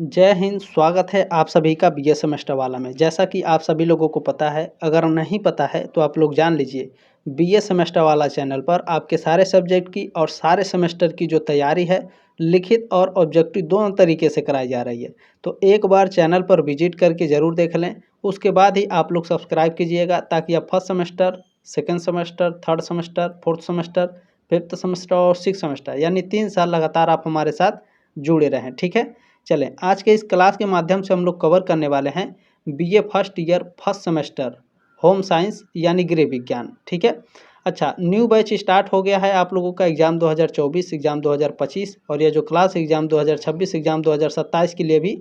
जय हिंद। स्वागत है आप सभी का बीए सेमेस्टर वाला में। जैसा कि आप सभी लोगों को पता है, अगर नहीं पता है तो आप लोग जान लीजिए। बीए सेमेस्टर वाला चैनल पर आपके सारे सब्जेक्ट की और सारे सेमेस्टर की जो तैयारी है, लिखित और ऑब्जेक्टिव दोनों तरीके से कराई जा रही है। तो एक बार चैनल पर विजिट करके ज़रूर देख लें, उसके बाद ही आप लोग सब्सक्राइब कीजिएगा, ताकि आप first semester, second semester, third semester, fourth semester, fifth semester और सिक्स सेमेस्टर यानी 3 साल लगातार आप हमारे साथ जुड़े रहें। ठीक है, चलें आज के इस क्लास के माध्यम से हम लोग कवर करने वाले हैं BA first year first semester home science यानी गृह विज्ञान। ठीक है, अच्छा, न्यू बैच स्टार्ट हो गया है। आप लोगों का एग्ज़ाम 2024, एग्ज़ाम 2025 और ये जो क्लास एग्ज़ाम 2026, एग्ज़ाम 2027 के लिए भी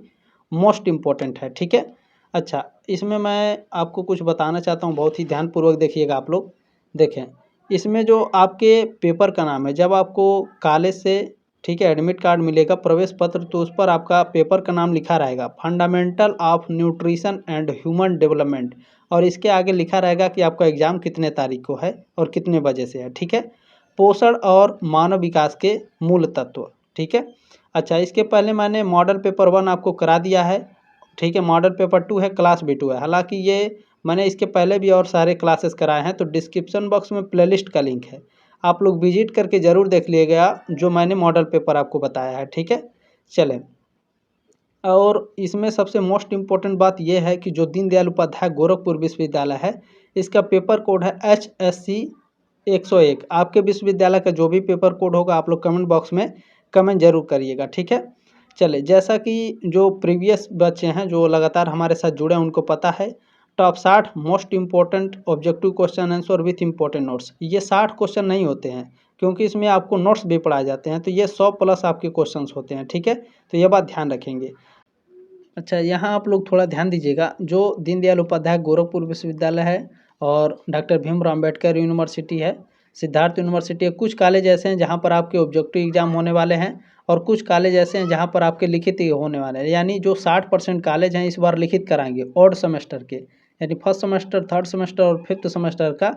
मोस्ट इम्पोर्टेंट है। ठीक है, अच्छा, इसमें मैं आपको कुछ बताना चाहता हूँ, बहुत ही ध्यानपूर्वक देखिएगा आप लोग। देखें, इसमें जो आपके पेपर का नाम है, जब आपको कॉलेज से ठीक है एडमिट कार्ड मिलेगा, प्रवेश पत्र, तो उस पर आपका पेपर का नाम लिखा रहेगा fundamental of nutrition and human development, और इसके आगे लिखा रहेगा कि आपका एग्ज़ाम कितने तारीख को है और कितने बजे से है। ठीक है, पोषण और मानव विकास के मूल तत्व। ठीक है, अच्छा, इसके पहले मैंने मॉडल पेपर 1 आपको करा दिया है। ठीक है, मॉडल पेपर 2 है, क्लास B2 है। हालांकि ये मैंने इसके पहले भी और सारे क्लासेस कराए हैं, तो डिस्क्रिप्शन बॉक्स में प्लेलिस्ट का लिंक है, आप लोग विजिट करके ज़रूर देख लीजिएगा जो मैंने मॉडल पेपर आपको बताया है। ठीक है, चलें, और इसमें सबसे मोस्ट इम्पोर्टेंट बात यह है कि जो दीनदयाल उपाध्याय गोरखपुर विश्वविद्यालय है, इसका पेपर कोड है HSC 101। आपके विश्वविद्यालय का जो भी पेपर कोड होगा आप लोग कमेंट बॉक्स में कमेंट जरूर करिएगा। ठीक है, चले, जैसा कि जो प्रीवियस बच्चे हैं जो लगातार हमारे साथ जुड़े हैं उनको पता है, top 60 most important objective question answer with important notes. ये 60 क्वेश्चन नहीं होते हैं, क्योंकि इसमें आपको नोट्स भी पढ़ाए जाते हैं, तो ये 100 प्लस आपके क्वेश्चंस होते हैं। ठीक है, तो ये बात ध्यान रखेंगे। अच्छा, यहाँ आप लोग थोड़ा ध्यान दीजिएगा, जो दीनदयाल उपाध्याय गोरखपुर विश्वविद्यालय है और डॉक्टर भीमराव अम्बेडकर यूनिवर्सिटी है, सिद्धार्थ यूनिवर्सिटी है, कुछ कॉलेज ऐसे हैं जहाँ पर आपके ऑब्जेक्टिव एग्जाम होने वाले हैं, और कुछ कॉलेज ऐसे हैं जहाँ पर आपके लिखित ही होने वाले हैं। यानी जो 60% कॉलेज हैं इस बार लिखित कराएंगे ऑड सेमेस्टर के, यानी फर्स्ट सेमेस्टर, थर्ड सेमेस्टर और फिफ्थ सेमेस्टर का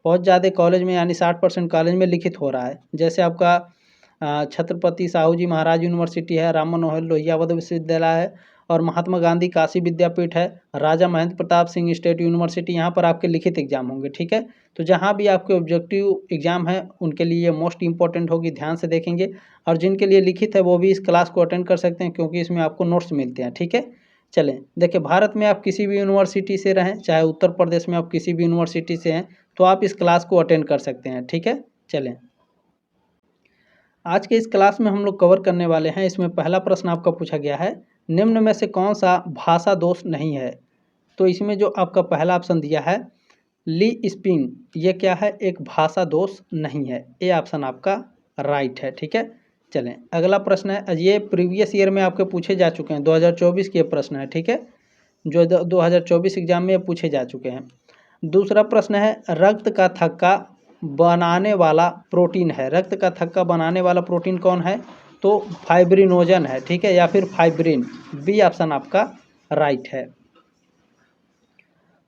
बहुत ज़्यादा कॉलेज में, यानी 60% कॉलेज में लिखित हो रहा है। जैसे आपका छत्रपति साहू जी महाराज यूनिवर्सिटी है, राम मनोहर लोहिया वध विश्वविद्यालय है, और महात्मा गांधी काशी विद्यापीठ है, राजा महेंद्र प्रताप सिंह स्टेट यूनिवर्सिटी, यहाँ पर आपके लिखित एग्जाम होंगे। ठीक है, तो जहाँ भी आपके ऑब्जेक्टिव एग्जाम है उनके लिए मोस्ट इंपॉर्टेंट होगी, ध्यान से देखेंगे। और जिनके लिए लिखित है वो भी इस क्लास को अटेंड कर सकते हैं, क्योंकि इसमें आपको नोट्स मिलते हैं। ठीक है, चलें, देखिए, भारत में आप किसी भी यूनिवर्सिटी से रहें, चाहे उत्तर प्रदेश में आप किसी भी यूनिवर्सिटी से हैं, तो आप इस क्लास को अटेंड कर सकते हैं। ठीक है, चलें, आज के इस क्लास में हम लोग कवर करने वाले हैं। इसमें पहला प्रश्न आपका पूछा गया है, निम्न में से कौन सा भाषा दोष नहीं है? तो इसमें जो आपका पहला ऑप्शन दिया है ली स्पिंग, ये क्या है? एक भाषा दोष नहीं है। ये ऑप्शन आपका राइट है। ठीक है, चलें, अगला प्रश्न है, ये प्रीवियस ईयर में आपके पूछे जा चुके हैं, 2024 के प्रश्न है। ठीक है, जो 2024 एग्जाम में पूछे जा चुके हैं। दूसरा प्रश्न है, रक्त का थक्का बनाने वाला प्रोटीन है, रक्त का थक्का बनाने वाला प्रोटीन कौन है? तो फाइब्रिनोजन है। ठीक है, या फिर फाइब्रिन, बी ऑप्शन आपका राइट है।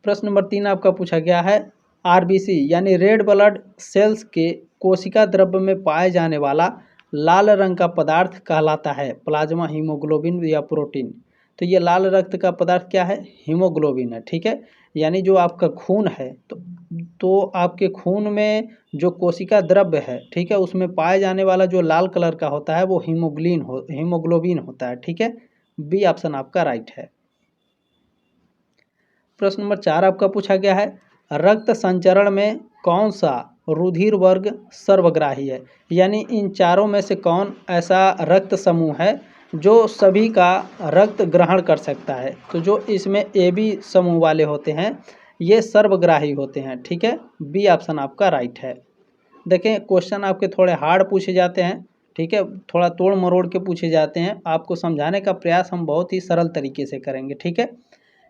प्रश्न नंबर 3 आपका पूछा गया है, आरबीसी यानी रेड ब्लड सेल्स के कोशिका द्रव्य में पाए जाने वाला लाल रंग का पदार्थ कहलाता है प्लाज्मा, हीमोग्लोबिन या प्रोटीन? तो ये लाल रक्त का पदार्थ क्या है? हीमोग्लोबिन है। ठीक है, यानी जो आपका खून है, तो आपके खून में जो कोशिका द्रव्य है, ठीक है, उसमें पाए जाने वाला जो लाल कलर का होता है वो हीमोग्लोबिन होता है। ठीक है, बी ऑप्शन आपका राइट है। प्रश्न नंबर 4 आपका पूछा गया है, रक्त संचरण में कौन सा रुधिर वर्ग सर्वग्राही है? यानी इन चारों में से कौन ऐसा रक्त समूह है जो सभी का रक्त ग्रहण कर सकता है? तो जो इसमें ए बी समूह वाले होते हैं ये सर्वग्राही होते हैं। ठीक है, बी ऑप्शन आपका राइट है। देखें, क्वेश्चन आपके थोड़े हार्ड पूछे जाते हैं। ठीक है, थोड़ा तोड़ मरोड़ के पूछे जाते हैं, आपको समझाने का प्रयास हम बहुत ही सरल तरीके से करेंगे। ठीक है,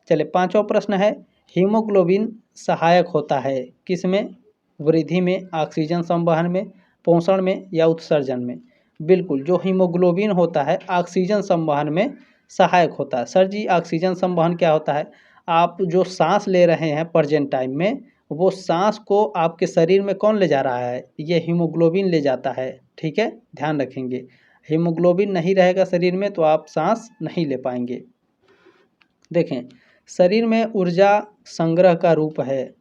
चलिए, पांचवा प्रश्न है, हीमोग्लोबिन सहायक होता है किसमें? वृद्धि में, ऑक्सीजन संवहन में, पोषण में या उत्सर्जन में? बिल्कुल, जो हीमोग्लोबिन होता है ऑक्सीजन संवहन में सहायक होता है। सर जी, ऑक्सीजन संवहन क्या होता है? आप जो सांस ले रहे हैं प्रेजेंट टाइम में, वो सांस को आपके शरीर में कौन ले जा रहा है? ये हीमोग्लोबिन ले जाता है। ठीक है, ध्यान रखेंगे। हीमोग्लोबिन नहीं रहेगा शरीर में तो आप सांस नहीं ले पाएंगे। देखें, शरीर में ऊर्जा संग्रह का रूप है,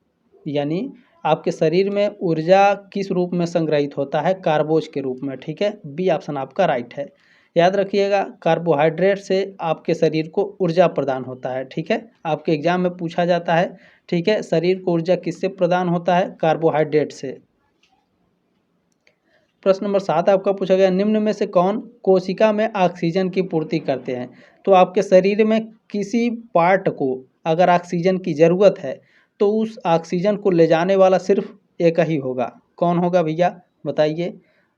यानी आपके शरीर में ऊर्जा किस रूप में संग्रहित होता है? कार्बोज के रूप में। ठीक है, बी ऑप्शन आपका राइट है। याद रखिएगा, कार्बोहाइड्रेट से आपके शरीर को ऊर्जा प्रदान होता है। ठीक है, आपके एग्जाम में पूछा जाता है। ठीक है, शरीर को ऊर्जा किससे प्रदान होता है? कार्बोहाइड्रेट से। प्रश्न नंबर 7 आपका पूछा गया, निम्न में से कौन कोशिका में ऑक्सीजन की पूर्ति करते हैं? तो आपके शरीर में किसी पार्ट को अगर ऑक्सीजन की ज़रूरत है तो उस ऑक्सीजन को ले जाने वाला सिर्फ एक ही होगा। कौन होगा भैया बताइए?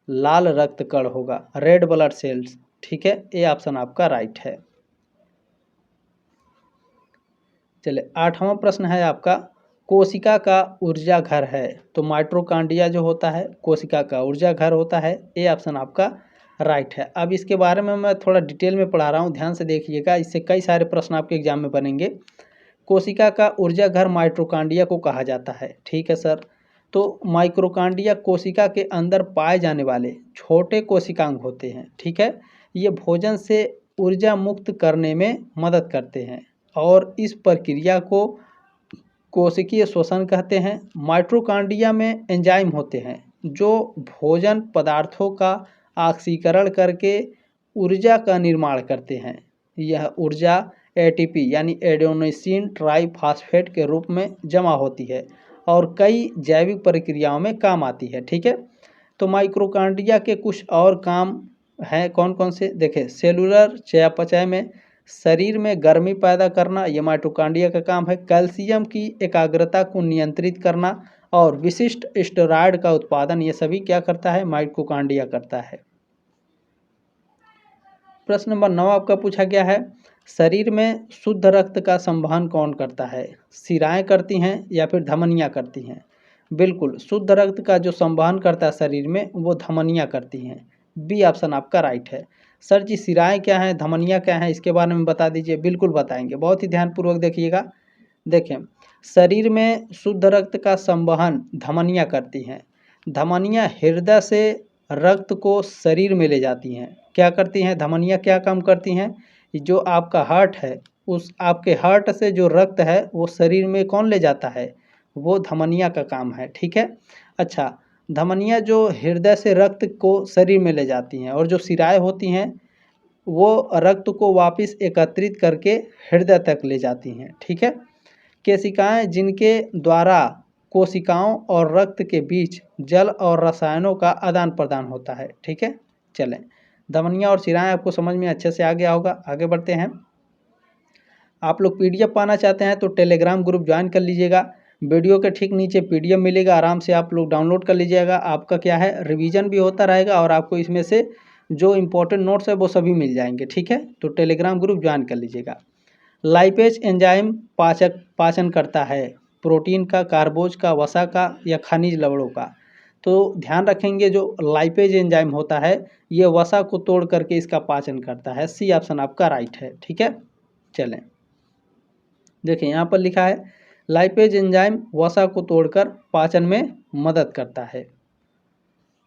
लाल रक्त कण होगा, रेड ब्लड सेल्स। ठीक है, ये ऑप्शन आपका राइट है। चलिए 8वां प्रश्न है आपका, कोशिका का ऊर्जा घर है। तो माइटोकॉन्ड्रिया जो होता है कोशिका का ऊर्जा घर होता है। ये ऑप्शन आपका राइट है। अब इसके बारे में मैं थोड़ा डिटेल में पढ़ा रहा हूँ, ध्यान से देखिएगा, इससे कई सारे प्रश्न आपके एग्जाम में बनेंगे। कोशिका का ऊर्जा घर माइटोकॉन्ड्रिया को कहा जाता है। ठीक है सर, तो माइटोकॉन्ड्रिया कोशिका के अंदर पाए जाने वाले छोटे कोशिकांग होते हैं। ठीक है, ये भोजन से ऊर्जा मुक्त करने में मदद करते हैं और इस प्रक्रिया को कोशिकीय श्वसन कहते हैं। माइटोकॉन्ड्रिया में एंजाइम होते हैं जो भोजन पदार्थों का ऑक्सीकरण करके ऊर्जा का निर्माण करते हैं। यह ऊर्जा एटीपी यानी एडेनोसिन ट्राइफॉस्फेट के रूप में जमा होती है और कई जैविक प्रक्रियाओं में काम आती है। ठीक है, तो माइटोकॉन्ड्रिया के कुछ और काम हैं, कौन कौन से देखें। सेलुलर चयापचय में शरीर में गर्मी पैदा करना, ये माइटोकॉन्ड्रिया का काम है। कैल्शियम की एकाग्रता को नियंत्रित करना और विशिष्ट स्टेरॉयड का उत्पादन, ये सभी क्या करता है? माइटोकॉन्ड्रिया करता है। प्रश्न नंबर 9 आपका पूछा गया है, शरीर में शुद्ध रक्त का संवहन कौन करता है? शिराएं करती हैं या फिर धमनियां करती हैं? बिल्कुल, शुद्ध रक्त का जो संवहन करता है शरीर में वो धमनियां करती हैं। बी ऑप्शन आपका राइट है। सर जी शिराएं क्या हैं, धमनियां क्या हैं, इसके बारे में बता दीजिए। बिल्कुल बताएंगे, बहुत ही ध्यानपूर्वक देखिएगा। देखें, शरीर में शुद्ध रक्त का संवहन धमनियां करती हैं। धमनियां हृदय से रक्त को शरीर में ले जाती हैं। क्या करती हैं धमनियां, क्या काम करती हैं? जो आपका हार्ट है, उस आपके हार्ट से जो रक्त है वो शरीर में कौन ले जाता है? वो धमनियां का काम है। ठीक है, अच्छा, धमनियां जो हृदय से रक्त को शरीर में ले जाती हैं और जो शिराएं होती हैं वो रक्त को वापस एकत्रित करके हृदय तक ले जाती हैं। ठीक है, केशिकाएं जिनके द्वारा कोशिकाओं और रक्त के बीच जल और रसायनों का आदान प्रदान होता है। ठीक है, चलें, धमनियां और शिराएं आपको समझ में अच्छे से आ गया होगा। आगे बढ़ते हैं। आप लोग पीडीएफ पाना चाहते हैं तो टेलीग्राम ग्रुप ज्वाइन कर लीजिएगा। वीडियो के ठीक नीचे पीडीएफ मिलेगा, आराम से आप लोग डाउनलोड कर लीजिएगा। आपका क्या है, रिवीजन भी होता रहेगा और आपको इसमें से जो इम्पोर्टेंट नोट्स है वो सभी मिल जाएंगे। ठीक है, तो टेलीग्राम ग्रुप ज्वाइन कर लीजिएगा। लाइपेज एंजाइम पाचन करता है प्रोटीन का, कार्बोज का, वसा का या खनिज लवणों का। तो ध्यान रखेंगे, जो लाइपेज एंजाइम होता है ये वसा को तोड़ करके इसका पाचन करता है। सी ऑप्शन आपका राइट है। ठीक है, चलें, देखिए यहाँ पर लिखा है लाइपेज एंजाइम वसा को तोड़कर पाचन में मदद करता है।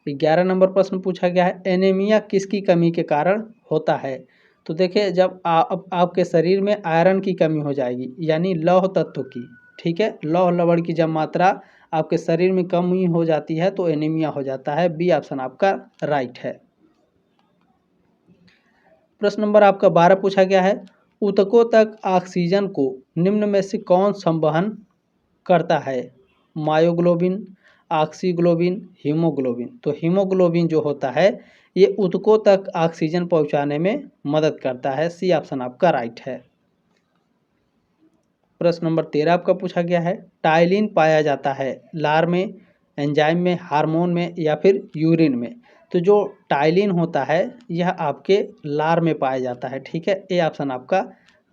11 नंबर प्रश्न पूछा गया है, एनीमिया किसकी कमी के कारण होता है? तो देखिए, जब आपके शरीर में आयरन की कमी हो जाएगी यानी लौह तत्व की, ठीक है, लौह लवण की जब मात्रा आपके शरीर में कमी हो जाती है तो एनीमिया हो जाता है। बी ऑप्शन आपका राइट है। प्रश्न नंबर आपका 12 पूछा गया है, ऊतकों तक ऑक्सीजन को निम्न में से कौन संवहन करता है? Myoglobin, oxyglobin, haemoglobin. तो हीमोग्लोबिन जो होता है ये ऊतकों तक ऑक्सीजन पहुंचाने में मदद करता है। सी ऑप्शन आपका राइट है। प्रश्न नंबर 13 आपका पूछा गया है, टाइलिन पाया जाता है लार में, एंजाइम में, हार्मोन में या फिर यूरिन में? तो जो टाइलिन होता है यह आपके लार में पाया जाता है। ठीक है, ए ऑप्शन आपका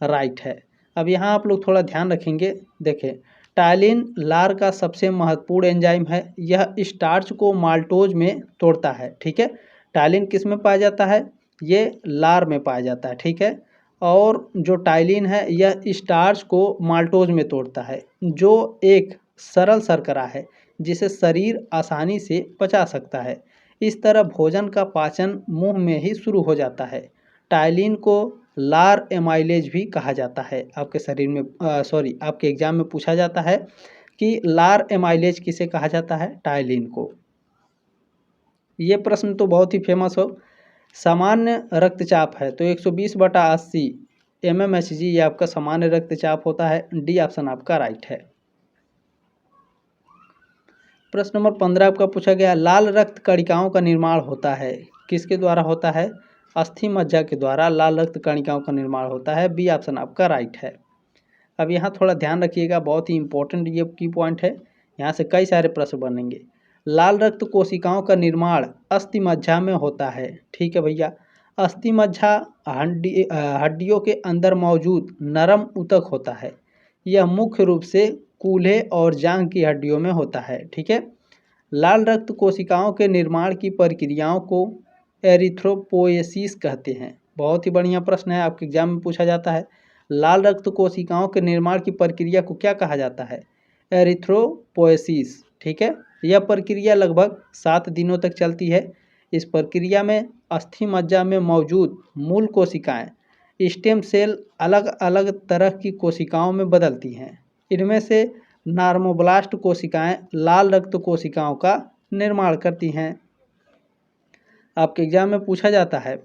राइट है। अब यहाँ आप लोग थोड़ा ध्यान रखेंगे, देखें, टाइलिन लार का सबसे महत्वपूर्ण एंजाइम है। यह स्टार्च को माल्टोज में तोड़ता है। ठीक है, टाइलिन किस में पाया जाता है? ये लार में पाया जाता है। ठीक है, और जो टाइलिन है यह स्टार्च को माल्टोज में तोड़ता है, जो एक सरल शर्करा है जिसे शरीर आसानी से पचा सकता है। इस तरह भोजन का पाचन मुंह में ही शुरू हो जाता है। टाइलिन को लार एमाइलेज भी कहा जाता है। आपके शरीर में आपके एग्जाम में पूछा जाता है कि लार एमाइलेज किसे कहा जाता है? टाइलिन को। ये प्रश्न तो बहुत ही फेमस हो। सामान्य रक्तचाप है तो 120/80 mmHg ये आपका सामान्य रक्तचाप होता है। डी ऑप्शन आपका राइट है। प्रश्न नंबर 15 आपका पूछा गया, लाल रक्त कणिकाओं का निर्माण होता है, किसके द्वारा होता है? अस्थि मज्जा के द्वारा लाल रक्त कणिकाओं का निर्माण होता है। बी ऑप्शन आपका राइट है। अब यहाँ थोड़ा ध्यान रखिएगा, बहुत ही इंपॉर्टेंट ये की पॉइंट है, यहाँ से कई सारे प्रश्न बनेंगे। लाल रक्त कोशिकाओं का निर्माण अस्थि मज्जा में होता है। ठीक है भैया, अस्थि मज्जा हड्डियों के अंदर मौजूद नरम ऊतक होता है। यह मुख्य रूप से कूल्हे और जांघ की हड्डियों में होता है। ठीक है, लाल रक्त कोशिकाओं के निर्माण की प्रक्रियाओं को एरिथ्रोपोएसिस कहते हैं। बहुत ही बढ़िया प्रश्न है, आपके एग्जाम में पूछा जाता है। लाल रक्त कोशिकाओं के निर्माण की प्रक्रिया को क्या कहा जाता है? एरिथ्रोपोएसिस। ठीक है, यह प्रक्रिया लगभग 7 दिनों तक चलती है। इस प्रक्रिया में अस्थि मज्जा में मौजूद मूल कोशिकाएं स्टेम सेल अलग अलग तरह की कोशिकाओं में बदलती हैं। इनमें से नार्मोब्लास्ट कोशिकाएं लाल रक्त कोशिकाओं का निर्माण करती हैं। आपके एग्जाम में पूछा जाता है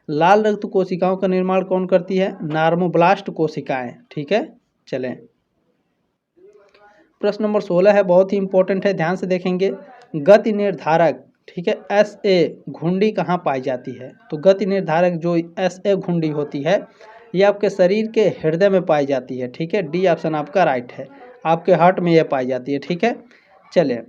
लाल रक्त कोशिकाओं का निर्माण कौन करती है? नार्मोब्लास्ट कोशिकाएं। ठीक है, चलें प्रश्न नंबर 16 है, बहुत ही इंपॉर्टेंट है, ध्यान से देखेंगे। गति निर्धारक, ठीक है, SA घुंडी कहाँ पाई जाती है? तो गति निर्धारक जो SA घुंडी होती है ये आपके शरीर के हृदय में पाई जाती है। ठीक है, डी ऑप्शन आपका राइट है, आपके हार्ट में यह पाई जाती है। ठीक है, चलिए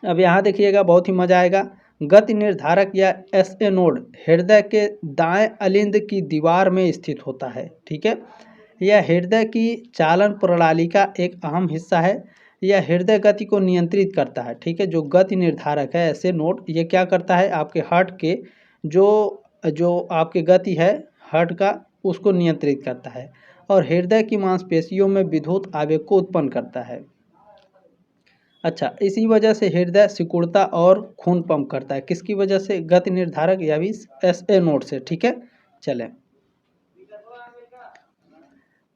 अब यहाँ देखिएगा, बहुत ही मजा आएगा। गति निर्धारक या SA नोड हृदय के दाएं अलिंद की दीवार में स्थित होता है। ठीक है, यह हृदय की चालन प्रणाली का एक अहम हिस्सा है। यह हृदय गति को नियंत्रित करता है। ठीक है, जो गति निर्धारक है SA नोड, ये क्या करता है? आपके हार्ट के जो आपकी गति है हार्ट का, उसको नियंत्रित करता है और हृदय की मांसपेशियों में विद्युत आवेग को उत्पन्न करता है। अच्छा, इसी वजह से हृदय सिकुड़ता और खून पंप करता है। किसकी वजह से? गति निर्धारक या भी SA नोड से। ठीक है, चलें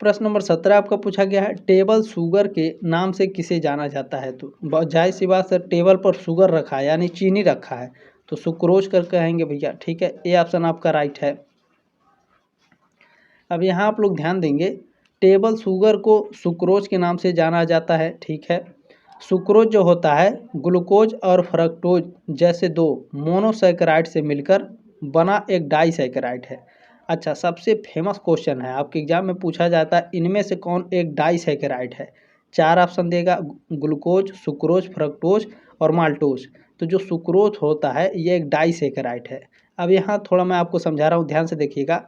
प्रश्न नंबर 17 आपका पूछा गया है, टेबल शुगर के नाम से किसे जाना जाता है? तो बहुत जाहिर सी बात सर, टेबल पर शुगर रखा है यानी चीनी रखा है तो सुक्रोज कर कहेंगे भैया। ठीक है, ए ऑप्शन आपका राइट है। अब यहाँ आप लोग ध्यान देंगे, टेबल शुगर को सुक्रोज के नाम से जाना जाता है। ठीक है, सुक्रोज जो होता है ग्लूकोज और फ्रक्टोज जैसे दो मोनोसैकेराइड से मिलकर बना एक डाइसैकेराइड है। अच्छा, सबसे फेमस क्वेश्चन है, आपके एग्जाम में पूछा जाता है, इनमें से कौन एक डाइसैकेराइड है? 4 ऑप्शन देगा, ग्लूकोज, सुक्रोज, फ्रक्टोज और माल्टोज। तो जो सुक्रोज होता है ये एक डाइसैकेराइड है। अब यहाँ थोड़ा मैं आपको समझा रहा हूँ, ध्यान से देखिएगा।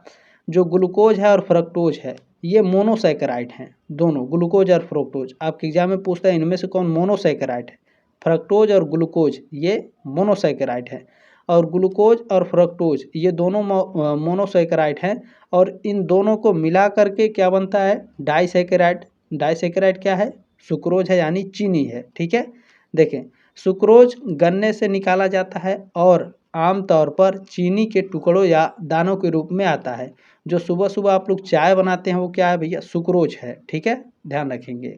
जो ग्लूकोज है और फ्रक्टोज है ये मोनोसैकेराइड हैं, दोनों ग्लूकोज और फ्रक्टोज। आपके एग्जाम में पूछता है इनमें से कौन मोनोसैकेराइड है? फ्रक्टोज और ग्लूकोज ये मोनोसैकेराइड है और ग्लूकोज और फ्रक्टोज ये दोनों मोनोसैकेराइड हैं और इन दोनों को मिला करके क्या बनता है? डाइसैकेराइड। डाइसैकेराइड क्या है? सुक्रोज है यानी चीनी है। ठीक है, देखें, सुक्रोज गन्ने से निकाला जाता है और आमतौर पर चीनी के टुकड़ों या दानों के रूप में आता है। जो सुबह सुबह आप लोग चाय बनाते हैं वो क्या है भैया? सुक्रोज है। ठीक है, ध्यान रखेंगे।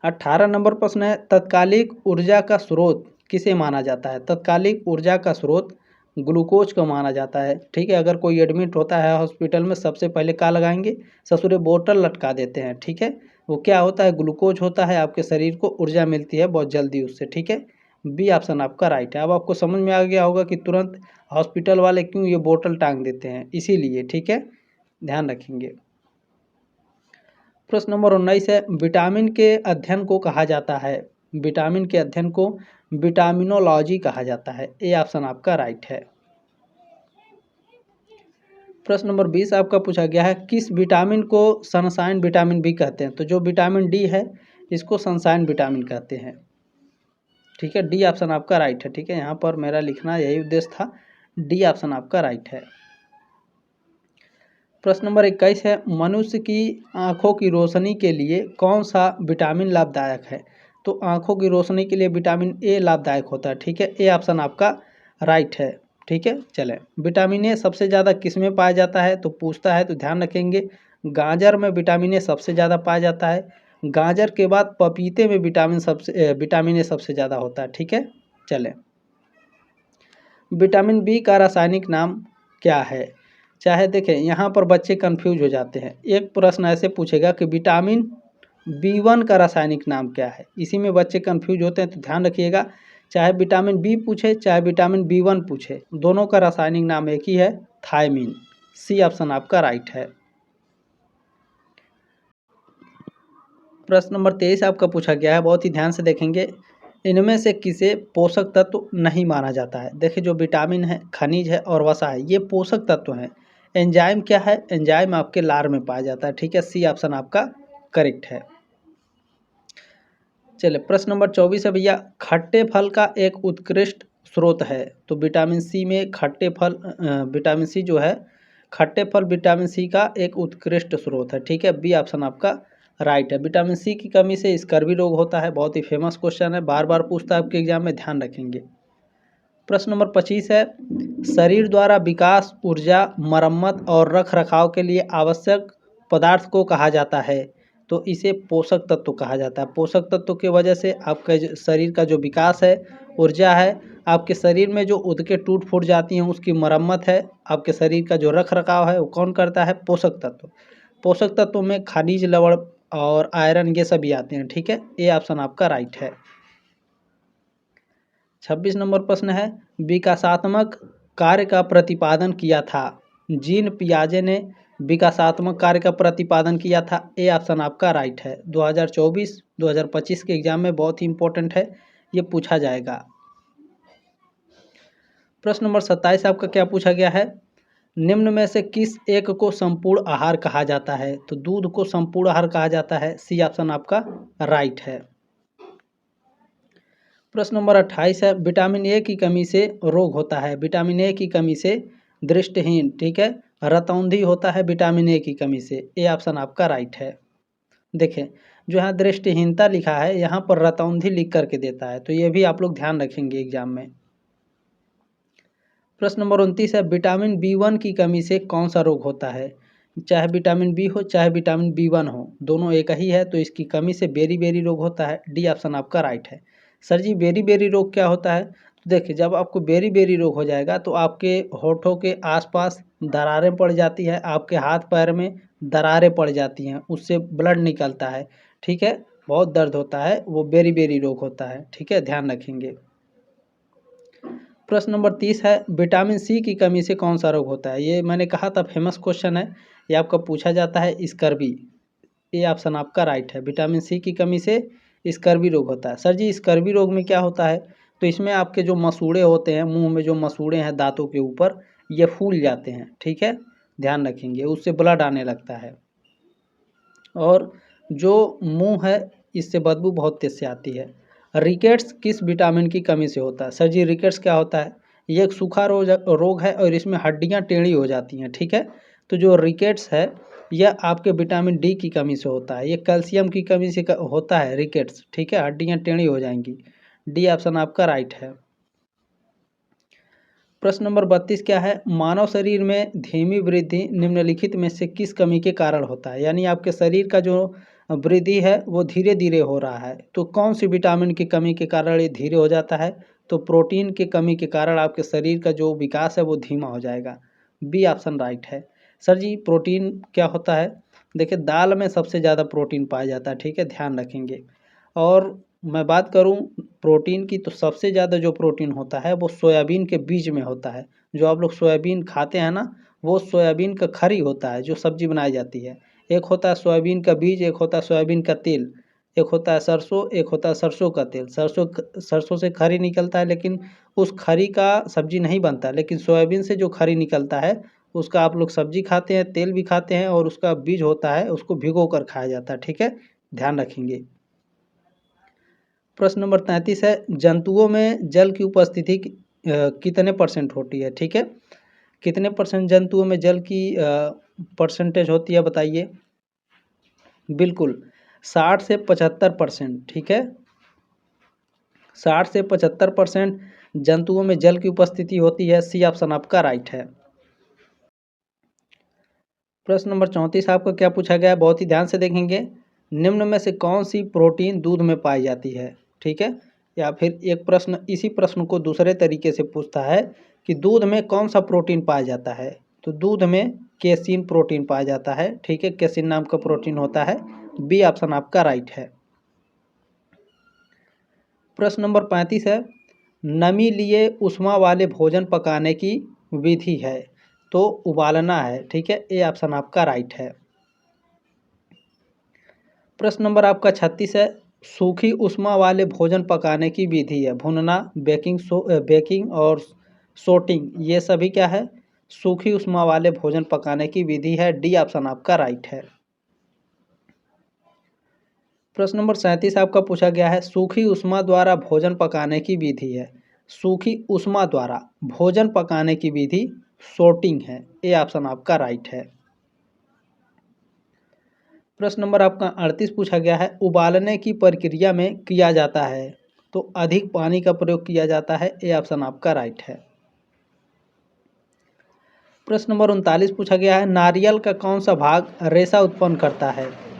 18 नंबर प्रश्न है, तत्कालिक ऊर्जा का स्रोत किसे माना जाता है? तत्कालिक ऊर्जा का स्रोत ग्लूकोज को माना जाता है। ठीक है, अगर कोई एडमिट होता है हॉस्पिटल में, सबसे पहले क्या लगाएंगे? ससुरे बोतल लटका देते हैं। ठीक है, वो क्या होता है? ग्लूकोज होता है, आपके शरीर को ऊर्जा मिलती है बहुत जल्दी उससे। ठीक है, बी ऑप्शन आपका राइट है। अब आपको समझ में आ गया होगा कि तुरंत हॉस्पिटल वाले क्यों ये बोतल टांग देते हैं, इसीलिए। ठीक है, ध्यान रखेंगे। प्रश्न नंबर 19 है, विटामिन के अध्ययन को कहा जाता है? विटामिन के अध्ययन को विटामिनोलॉजी कहा जाता है। ए ऑप्शन आपका राइट है। प्रश्न नंबर 20 आपका पूछा गया है, किस विटामिन को सनशाइन विटामिन भी कहते हैं? तो जो विटामिन डी है इसको सनशाइन विटामिन कहते हैं। ठीक है, डी ऑप्शन आपका राइट है। ठीक है, यहाँ पर मेरा लिखना यही उद्देश्य था, डी ऑप्शन आपका राइट है। प्रश्न नंबर 21 है, मनुष्य की आंखों की रोशनी के लिए कौन सा विटामिन लाभदायक है? तो आँखों की रोशनी के लिए विटामिन ए लाभदायक होता है। ठीक है, ए ऑप्शन आपका राइट है। ठीक है, चलें। विटामिन ए सबसे ज़्यादा किस में पाया जाता है, तो पूछता है तो ध्यान रखेंगे गाजर में विटामिन ए सबसे ज़्यादा पाया जाता है। गाजर के बाद पपीते में विटामिन ए सबसे ज़्यादा होता है। ठीक है, चलें। विटामिन बी का रासायनिक नाम क्या है? चाहे देखें यहाँ पर बच्चे कंफ्यूज हो जाते हैं। एक प्रश्न ऐसे पूछेगा कि विटामिन B1 का रासायनिक नाम क्या है, इसी में बच्चे कंफ्यूज होते हैं। तो ध्यान रखिएगा, चाहे विटामिन बी पूछे चाहे विटामिन B1 पूछे, दोनों का रासायनिक नाम एक ही है, थायमीन। सी ऑप्शन आपका राइट है। प्रश्न नंबर 23 आपका पूछा गया है, बहुत ही ध्यान से देखेंगे। इनमें से किसे पोषक तत्व नहीं माना जाता है? देखिए, जो विटामिन है, खनिज है और वसा है, ये पोषक तत्व हैं। एंजाइम क्या है? एंजाइम आपके लार में पाया जाता है। ठीक है, सी ऑप्शन आपका करेक्ट है। चलिए, प्रश्न नंबर 24 है भैया, खट्टे फल का एक उत्कृष्ट स्रोत है। तो विटामिन सी में खट्टे फल, विटामिन सी जो है, खट्टे फल विटामिन सी का एक उत्कृष्ट स्रोत है। ठीक है, बी ऑप्शन आपका राइट है। विटामिन सी की कमी से स्कर्वी रोग होता है। बहुत ही फेमस क्वेश्चन है, बार बार पूछता है आपके एग्जाम में, ध्यान रखेंगे। प्रश्न नंबर 25 है, शरीर द्वारा विकास, ऊर्जा, मरम्मत और रख रखाव के लिए आवश्यक पदार्थ को कहा जाता है। तो इसे पोषक तत्व कहा जाता है। पोषक तत्व की वजह से आपका शरीर का जो विकास है, ऊर्जा है, आपके शरीर में जो ऊतकें टूट फूट जाती हैं उसकी मरम्मत है, आपके शरीर का जो रख रखाव है वो कौन करता है? पोषक तत्व। पोषक तत्वों में खनिज, लवण और आयरन ये सभी आते हैं। ठीक है, ए ऑप्शन आपका राइट है। 26 नंबर प्रश्न है, विकासात्मक कार्य का प्रतिपादन किया था। जीन पियाजे ने विकासात्मक कार्य का प्रतिपादन किया था। ए ऑप्शन आपका राइट है। 2024-2025 के एग्जाम में बहुत ही इंपॉर्टेंट है, ये पूछा जाएगा। प्रश्न नंबर 27 आपका क्या पूछा गया है, निम्न में से किस एक को संपूर्ण आहार कहा जाता है? तो दूध को संपूर्ण आहार कहा जाता है। सी ऑप्शन आपका राइट है। प्रश्न नंबर 28 है, विटामिन ए की कमी से रोग होता है। विटामिन ए की कमी से दृष्टिहीन, ठीक है, रतौंधी होता है विटामिन ए की कमी से। ए ऑप्शन आपका राइट है। देखें, जो यहाँ दृष्टिहीनता लिखा है, यहाँ पर रतौंधी लिख करके देता है, तो ये भी आप लोग ध्यान रखेंगे एग्जाम में। प्रश्न नंबर 29 है, विटामिन B1 की कमी से कौन सा रोग होता है? चाहे विटामिन बी हो चाहे विटामिन B1 हो, दोनों एक ही है, तो इसकी कमी से बेरी बेरी रोग होता है। डी ऑप्शन आपका राइट है। सर जी, बेरी बेरी रोग क्या होता है? तो देखिए, जब आपको बेरी बेरी रोग हो जाएगा तो आपके होठों के आसपास दरारें पड़ जाती है, आपके हाथ पैर में दरारें पड़ जाती हैं, उससे ब्लड निकलता है। ठीक है, बहुत दर्द होता है, वो बेरी बेरी रोग होता है। ठीक है, ध्यान रखेंगे। प्रश्न नंबर 30 है, विटामिन सी की कमी से कौन सा रोग होता है? ये मैंने कहा था फेमस क्वेश्चन है, ये आपका पूछा जाता है, स्कर्वी। ये ऑप्शन आपका राइट है। विटामिन सी की कमी से स्कर्वी रोग होता है। सर जी, स्कर्वी रोग में क्या होता है? तो इसमें आपके जो मसूड़े होते हैं, मुंह में जो मसूड़े हैं दांतों के ऊपर, ये फूल जाते हैं। ठीक है, ध्यान रखेंगे, उससे ब्लड आने लगता है। और जो मुंह है, इससे बदबू बहुत तेज से आती है। रिकेट्स किस विटामिन की कमी से होता है? सर जी, रिकेट्स क्या होता है? ये एक सूखा रोग है और इसमें हड्डियां टेढ़ी हो जाती हैं। ठीक है, तो जो रिकेट्स है, यह आपके विटामिन डी की कमी से होता है। ये कैल्शियम की कमी से होता है रिकेट्स। ठीक है, हड्डियां टेढ़ी हो जाएंगी। डी ऑप्शन आपका राइट है। प्रश्न नंबर 32 क्या है, मानव शरीर में धीमी वृद्धि निम्नलिखित में से किस कमी के कारण होता है? यानी आपके शरीर का जो वृद्धि है वो धीरे धीरे हो रहा है, तो कौन सी विटामिन की कमी के कारण ये धीरे हो जाता है? तो प्रोटीन की कमी के कारण आपके शरीर का जो विकास है वो धीमा हो जाएगा। बी ऑप्शन राइट है। सर जी, प्रोटीन क्या होता है? देखिए, दाल में सबसे ज़्यादा प्रोटीन पाया जाता है। ठीक है, ध्यान रखेंगे। और मैं बात करूं प्रोटीन की, तो सबसे ज़्यादा जो प्रोटीन होता है वो सोयाबीन के बीज में होता है। जो आप लोग सोयाबीन खाते हैं ना, वो सोयाबीन का खरी होता है जो सब्जी बनाई जाती है। एक होता है सोयाबीन का बीज, एक होता है सोयाबीन का तेल, एक होता है सरसों, एक होता है सरसों का तेल। सरसों से खरी निकलता है, लेकिन उस खरी का सब्जी नहीं बनता, लेकिन सोयाबीन से जो खरी निकलता है उसका आप लोग सब्जी खाते हैं, तेल भी खाते हैं, और उसका बीज होता है उसको भिगो कर खाया जाता है। ठीक है, ध्यान रखेंगे। प्रश्न नंबर 33 है, जंतुओं में जल की उपस्थिति कितने परसेंट होती है? ठीक है, कितने परसेंट जंतुओं में जल की परसेंटेज होती है बताइए? बिल्कुल 60 से 75%। ठीक है, 60 से 75% जंतुओं में जल की उपस्थिति होती है। सी ऑप्शन आपका राइट है। प्रश्न नंबर 34 आपका क्या पूछा गया है, बहुत ही ध्यान से देखेंगे। निम्न में से कौन सी प्रोटीन दूध में पाई जाती है, ठीक है। या फिर एक प्रश्न इसी प्रश्न को दूसरे तरीके से पूछता है कि दूध में कौन सा प्रोटीन पाया जाता है। तो दूध में केसिन प्रोटीन पाया जाता है, ठीक है। केसिन नाम का प्रोटीन होता है। बी ऑप्शन आपका राइट है। प्रश्न नंबर 35 है, नमी लिए उष्मा वाले भोजन पकाने की विधि है। तो उबालना है, ठीक है। ए ऑप्शन आपका राइट है। प्रश्न नंबर आपका 36 है, सूखी उष्मा वाले भोजन पकाने की विधि है। भुनना, बेकिंग और सोटिंग, ये सभी क्या है, सूखी उष्मा वाले भोजन पकाने की विधि है। डी ऑप्शन आपका राइट है। प्रश्न नंबर 37 आपका पूछा गया है, सूखी उष्मा द्वारा भोजन पकाने की विधि है। सूखी उष्मा द्वारा भोजन पकाने की विधि सोटिंग है। ए ऑप्शन आपका राइट है। प्रश्न नंबर आपका 38 पूछा गया है, उबालने की प्रक्रिया में किया जाता है। तो अधिक पानी का प्रयोग किया जाता है। ए ऑप्शन आपका राइट है। प्रश्न नंबर 39 पूछा गया है, नारियल का कौन सा भाग रेशा उत्पन्न करता है।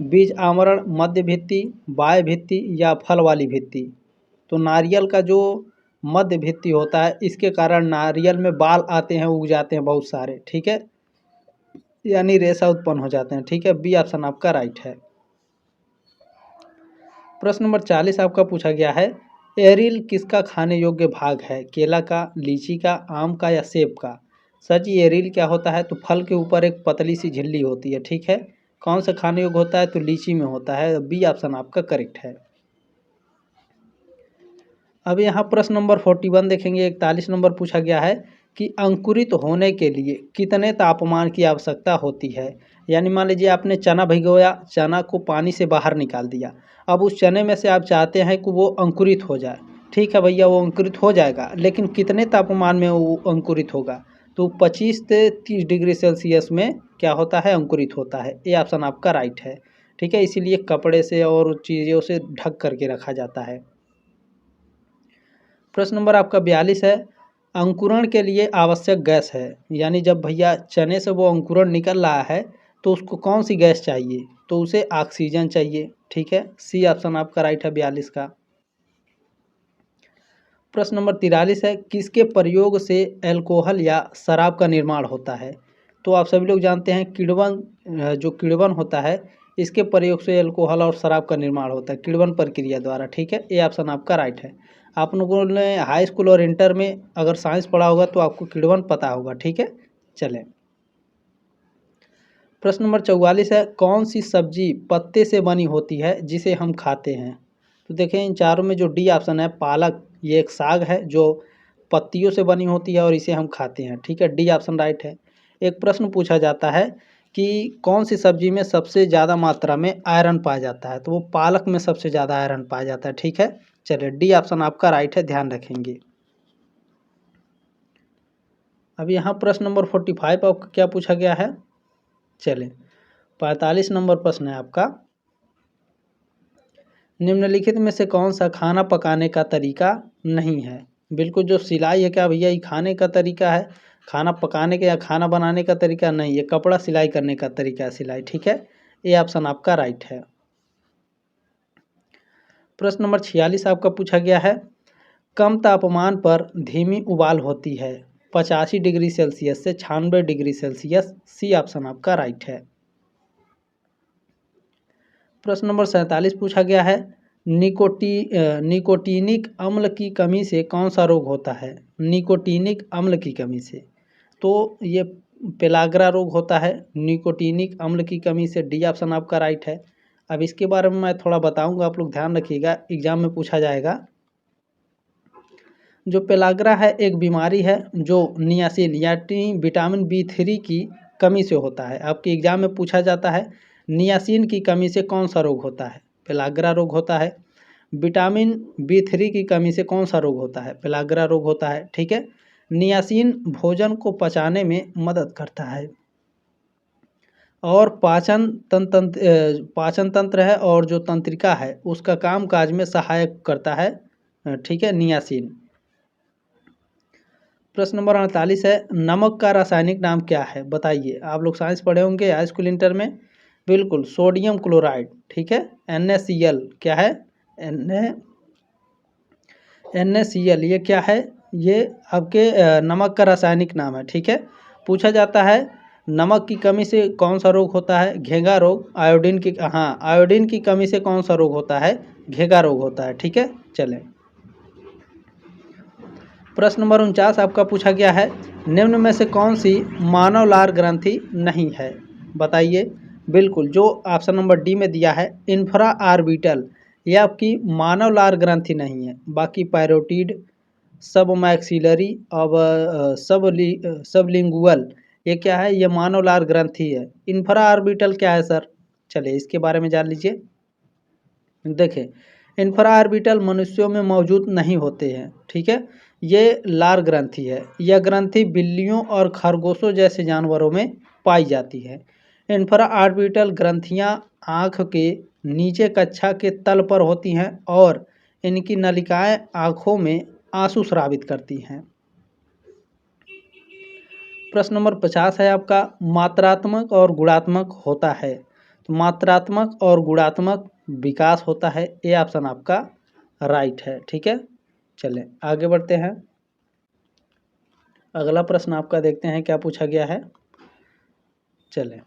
बीज आवरण, मध्य भित्ति, बाह्य भित्ति या फल वाली भित्ति। तो नारियल का जो मध्य भित्ति होता है, इसके कारण नारियल में बाल आते हैं, उग जाते हैं बहुत सारे, ठीक है। यानी रेशा उत्पन्न हो जाते हैं, ठीक है। बी ऑप्शन आपका राइट है। प्रश्न नंबर 40 आपका पूछा गया है, एरिल किसका खाने योग्य भाग है। केला का, लीची का, आम का या सेब का। सर जी, एरिल क्या होता है, तो फल के ऊपर एक पतली सी झिल्ली होती है, ठीक है। कौन सा खाने योग्य होता है, तो लीची में होता है। बी ऑप्शन आपका करेक्ट है। अब यहाँ प्रश्न नंबर 41 देखेंगे। 41 नंबर पूछा गया है कि अंकुरित होने के लिए कितने तापमान की आवश्यकता होती है। यानी मान लीजिए आपने चना भिगोया, चना को पानी से बाहर निकाल दिया, अब उस चने में से आप चाहते हैं कि वो अंकुरित हो जाए। ठीक है भैया, वो अंकुरित हो जाएगा, लेकिन कितने तापमान में वो अंकुरित होगा। तो 25 से 30 डिग्री सेल्सियस में क्या होता है, अंकुरित होता है। ये ऑप्शन आपका राइट है, ठीक है। इसीलिए कपड़े से और चीज़ों से ढक करके रखा जाता है। प्रश्न नंबर आपका 42 है, अंकुरण के लिए आवश्यक गैस है। यानी जब भैया चने से वो अंकुरण निकल रहा है, तो उसको कौन सी गैस चाहिए, तो उसे ऑक्सीजन चाहिए, ठीक है। सी ऑप्शन आपका राइट है 42 का। प्रश्न नंबर 43 है, किसके प्रयोग से अल्कोहल या शराब का निर्माण होता है। तो आप सभी लोग जानते हैं किण्वन, जो किण्वन होता है, इसके प्रयोग से अल्कोहल और शराब का निर्माण होता है, किण्वन प्रक्रिया द्वारा, ठीक है। ये ऑप्शन आपका राइट है। आप लोगों ने हाई स्कूल और इंटर में अगर साइंस पढ़ा होगा तो आपको किण्वन पता होगा, ठीक है। चलें, प्रश्न नंबर 44 है, कौन सी सब्जी पत्ते से बनी होती है जिसे हम खाते हैं। तो देखें इन चारों में जो डी ऑप्शन है, पालक, ये एक साग है जो पत्तियों से बनी होती है और इसे हम खाते हैं, ठीक है। डी ऑप्शन राइट है। एक प्रश्न पूछा जाता है कि कौन सी सब्जी में सबसे ज़्यादा मात्रा में आयरन पाया जाता है। तो वो पालक में सबसे ज़्यादा आयरन पाया जाता है, ठीक है। चलिए, डी ऑप्शन आपका राइट है, ध्यान रखेंगे। अब यहाँ प्रश्न नंबर 45 आपका क्या पूछा गया है। चलें, 45 नंबर प्रश्न है आपका, निम्नलिखित में से कौन सा खाना पकाने का तरीका नहीं है। बिल्कुल, जो सिलाई है, क्या भैया ये खाने का तरीका है, खाना पकाने का या खाना बनाने का तरीका नहीं, ये कपड़ा सिलाई करने का तरीका है, सिलाई, ठीक है। ये ऑप्शन आपका राइट है। प्रश्न नंबर 46 आपका पूछा गया है, कम तापमान पर धीमी उबाल होती है 85 डिग्री सेल्सियस से 96 डिग्री सेल्सियस। सी ऑप्शन आपका राइट है। प्रश्न नंबर 47 पूछा गया है, निकोटीनिक अम्ल की कमी से कौन सा रोग होता है। निकोटीनिक अम्ल की कमी से, तो ये पेलाग्रा रोग होता है निकोटीनिक अम्ल की कमी से। डी ऑप्शन आपका राइट है। अब इसके बारे में मैं थोड़ा बताऊंगा, आप लोग ध्यान रखिएगा, एग्जाम में पूछा जाएगा। जो पेलाग्रा है एक बीमारी है जो नियासिन यानी विटामिन B3 की कमी से होता है। आपके एग्जाम में पूछा जाता है नियासिन की कमी से कौन सा रोग होता है, पेलाग्रा रोग होता है। विटामिन B3 की कमी से कौन सा रोग होता है, पेलाग्रा रोग होता है, ठीक है। नियासिन भोजन को पचाने में मदद करता है और पाचन तंत्र है और जो तंत्रिका है उसका काम काज में सहायक करता है, ठीक है, नियासिन। प्रश्न नंबर 48 है, नमक का रासायनिक नाम क्या है? बताइए। आप लोग साइंस पढ़े होंगे हाई स्कूल इंटर में, बिल्कुल, सोडियम क्लोराइड। ठीक है, NaCl क्या है? NaCl ये क्या है? ये आपके नमक का रासायनिक नाम है। ठीक है, पूछा जाता है नमक की कमी से कौन सा रोग होता है? घेंघा रोग। आयोडीन की, हाँ, आयोडीन की कमी से कौन सा रोग होता है? घेंघा रोग होता है। ठीक है, चलें। प्रश्न नंबर 49 आपका पूछा गया है, निम्न में से कौन सी मानव लार ग्रंथि नहीं है? बताइए। बिल्कुल, जो ऑप्शन नंबर डी में दिया है इंफ्रा आर्बिटल, ये आपकी मानव लार ग्रंथि नहीं है। बाकी पैरोटिड, सब मैक्सिलरी, अब सबलिंगुअल, ये क्या है? ये मानव लार ग्रंथि है। इंफ्रा आर्बिटल क्या है सर? चलिए इसके बारे में जान लीजिए। देखें, इंफ्रा आर्बिटल मनुष्यों में मौजूद नहीं होते हैं। ठीक है, ये लार ग्रंथि है। यह ग्रंथि बिल्लियों और खरगोशों जैसे जानवरों में पाई जाती है। इंफ्रा आर्बिटल ग्रंथियां आँख के नीचे कक्षा के तल पर होती हैं और इनकी नलिकाएं आँखों में आंसू स्रावित करती हैं। प्रश्न नंबर 50 है आपका, मात्रात्मक और गुणात्मक होता है। तो मात्रात्मक और गुणात्मक विकास होता है, ये ऑप्शन आपका राइट है। ठीक है, चलें आगे बढ़ते हैं। अगला प्रश्न आपका देखते हैं क्या पूछा गया है। चलें,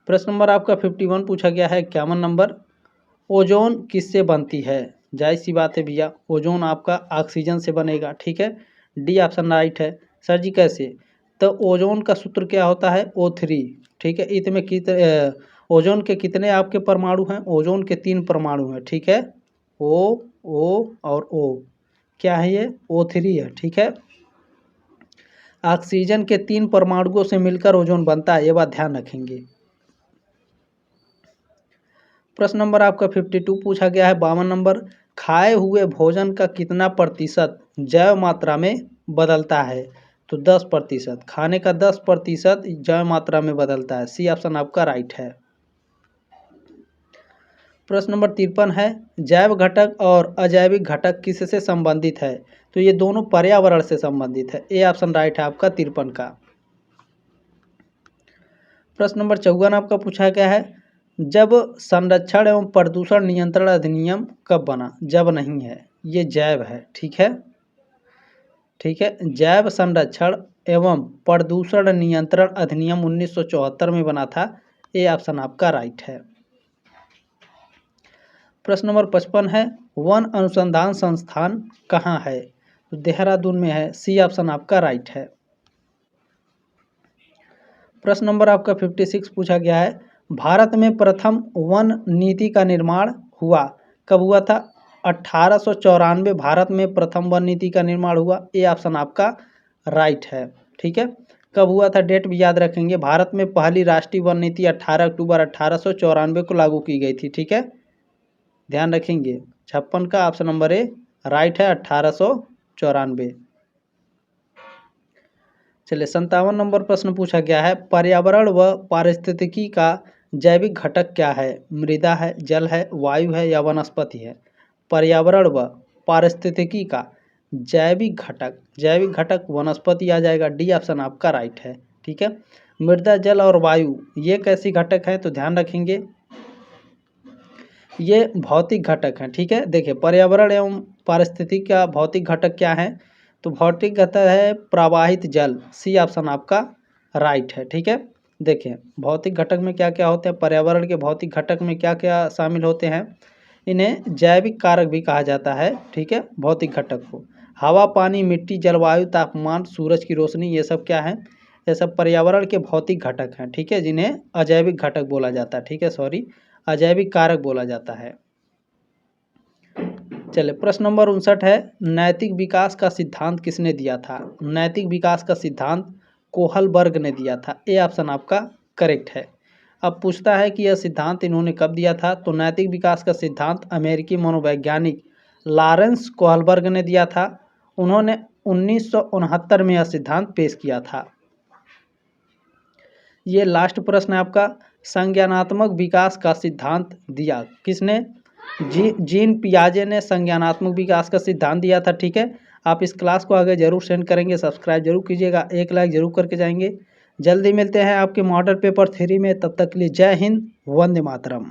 प्रश्न नंबर आपका 51 पूछा गया है, 51 नंबर, ओजोन किससे बनती है? जाहिर सी बात है भैया, ओजोन आपका ऑक्सीजन से बनेगा। ठीक है, डी ऑप्शन राइट है। सर जी कैसे? तो ओजोन का सूत्र क्या होता है? O3। ठीक है, इसमें ओजोन के कितने आपके परमाणु हैं? ओजोन के 3 परमाणु हैं। ठीक है, O और O, क्या है ये? O3 है। ठीक है, ऑक्सीजन के 3 परमाणुओं से मिलकर ओजोन बनता है, ये बात ध्यान रखेंगे। प्रश्न नंबर आपका 52 पूछा गया है, 52 नंबर, खाए हुए भोजन का कितना प्रतिशत जैव मात्रा में बदलता है? तो 10%। खाने का 10% जैव मात्रा में बदलता है। सी ऑप्शन आपका राइट है। प्रश्न नंबर 53 है, जैव घटक और अजैविक घटक किससे संबंधित है? तो ये दोनों पर्यावरण से संबंधित है। ए ऑप्शन राइट है आपका 53 का। प्रश्न नंबर 54 आपका पूछा गया है, जब संरक्षण एवं प्रदूषण नियंत्रण अधिनियम कब बना? जब नहीं है, ये जैव है। ठीक है, ठीक है, जैव संरक्षण एवं प्रदूषण नियंत्रण अधिनियम 1974 में बना था। ये ऑप्शन आपका राइट है। प्रश्न नंबर 55 है, वन अनुसंधान संस्थान कहाँ है? तो देहरादून में है। सी ऑप्शन आपका राइट है। प्रश्न नंबर आपका 56 पूछा गया है, भारत में प्रथम वन नीति का निर्माण हुआ कब हुआ था? 1894 भारत में प्रथम वन नीति का निर्माण हुआ। ये ऑप्शन आपका राइट है। ठीक है, कब हुआ था डेट भी याद रखेंगे। भारत में पहली राष्ट्रीय वन नीति 18 अक्टूबर 1894 को लागू की गई थी। ठीक है, ध्यान रखेंगे। 56 का ऑप्शन नंबर ए राइट है, 1894। चलिए 57 नंबर प्रश्न पूछा गया है, पर्यावरण व पारिस्थितिकी का जैविक घटक क्या है? मृदा है, जल है, वायु है या वनस्पति है? पर्यावरण व पारिस्थितिकी का जैविक घटक वनस्पति आ जाएगा। डी ऑप्शन आपका राइट है। ठीक है, मृदा, जल और वायु ये कैसी घटक है? तो ध्यान रखेंगे ये भौतिक घटक हैं। ठीक है, देखिए पर्यावरण एवं पारिस्थितिकी का भौतिक घटक क्या है? तो भौतिक घटक है प्रवाहित जल। सी ऑप्शन आपका राइट है। ठीक है, देखिए भौतिक घटक में क्या क्या होते हैं, पर्यावरण के भौतिक घटक में क्या क्या शामिल होते हैं? इन्हें जैविक कारक भी कहा जाता है। ठीक है, भौतिक घटक को हवा, पानी, मिट्टी, जलवायु, तापमान, सूरज की रोशनी, ये सब क्या है? ये सब पर्यावरण के भौतिक घटक हैं। ठीक है, जिन्हें अजैविक घटक बोला जाता है। ठीक है, सॉरी, अजैविक कारक बोला जाता है। चलिए प्रश्न नंबर 59 है, नैतिक विकास का सिद्धांत किसने दिया था? नैतिक विकास का सिद्धांत कोहलबर्ग ने दिया था। ए ऑप्शन आपका करेक्ट है। अब पूछता है कि यह सिद्धांत इन्होंने कब दिया था? तो नैतिक विकास का सिद्धांत अमेरिकी मनोवैज्ञानिक लॉरेंस कोहलबर्ग ने दिया था। उन्होंने 1969 में यह सिद्धांत पेश किया था। ये लास्ट प्रश्न है आपका, संज्ञानात्मक विकास का सिद्धांत दिया किसने? जीन पियाजे ने संज्ञानात्मक विकास का सिद्धांत दिया था। ठीक है, आप इस क्लास को आगे जरूर सेंड करेंगे, सब्सक्राइब जरूर कीजिएगा, एक लाइक जरूर करके जाएंगे। जल्दी मिलते हैं आपके मॉडल पेपर 3 में, तब तक के लिए जय हिंद, वंदे मातरम।